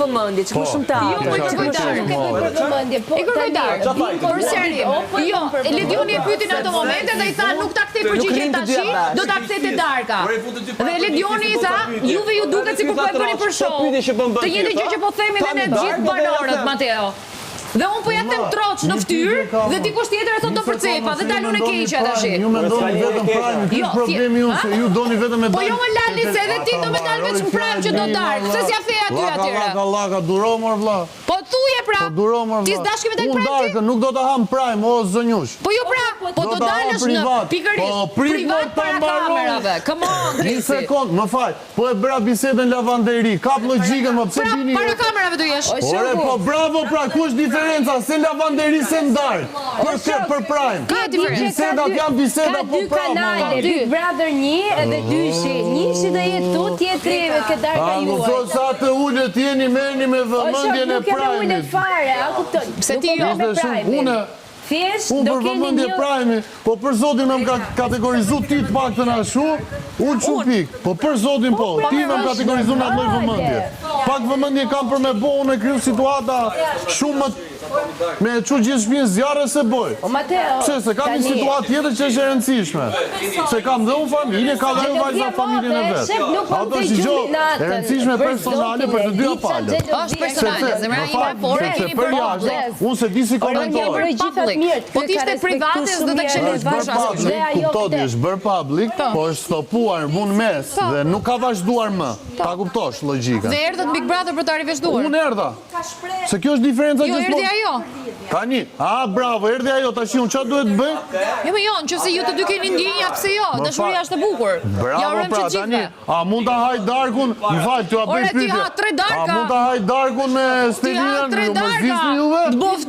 vëmendje, që më shumë të Jo, po i kërkoj Dark. Për vëmendje, po I kërkoj Dark. Për serim. Jo, Ledioni e pyeti në ato momente dhe i tha nuk ta kthej përgjigjen tash, do ta kthete Darka. Dhe Ledioni i tha, juve ju duket sikur po e bëni për show. Të njëjtën gjë që po themi edhe ne gjithë banorët, Mateo. Dhe unë po jetem troç në fytyrë dhe dikush tjetër e thot do përcepa dhe dalun e keqja tash. Ju mendoni vetëm Prime, ky është problemi juaj se ju doni vetëm me Dark. Po jo më lani se edhe ti do me dal veç në Prime që do Dark. Se s'ja the aty atyre. Llaka, duro mor vlla. Po thuje pra. Po duro mor vlla. Ti s'dashke me dal Prime. Unë Darkën nuk do ta ham Prime, o zonjush. Po jo pra, po do dalësh në pikërisht privat para kamerave. Come on, Një sekond, më fal. Po e bëra bisedën lavanderi. Kap logjikën, më pse bini? Para kamerave do jesh. Ore, po bravo pra, ku është diferenca? Se lavanderi se Dark. Për Prime. Ka diferencë. Bisedat janë biseda po dy kanale, Big Brother 1 edhe 2-shi. Njëshi do jetë tu, tjetri ke Darka juaj. Nuk thot sa të ulët jeni merrni me vëmendjen e Prime. Nuk e fare, a kupton? Pse ti jo? Unë do për keni vëmendje një Prime, po për zotin më ka kategorizu ti të paktën ashtu, unë çupik. Po për zotin po, ti më kategorizu me atë lloj vëmendje. Pak vëmendje kam për me bo, unë kriju situata shumë me çu gjithë shtëpinë zjarre se boj. O Mateo. Pse se kam një situatë tjetër që është e rëndësishme. Se kam dhe unë familje, ka dhe unë vajza familjen e vet. Ato është gjë e rëndësishme personale për të dyja palët. Është personale, zemra ime por e keni për jashtë. Unë se di si komentoj. Po ti ishte private s'do të kishe lësh bash asgjë. Kuptoti është bërë public, po është stopuar në mes dhe nuk ka vazhduar më. Ta kuptosh logjikën. Dhe erdhët Big Brother për ta riveshtuar. Unë erdha. Se kjo është diferenca Jo, erdhi ajo. Tani, bravo, erdhi ajo, tash unë çfarë duhet të bëj? Jo, më jo, nëse ju të dy keni ndjenja, pse jo? Dashuria është e bukur. Bravo, pra, tani, a mund ta haj Darkun? M'fal, t'ju a bëj pyetje. Ore, ti ha 3 Darka. A mund ta haj Darkun me Stelinën? Ti ha 3 Mos disni juve? Të bëj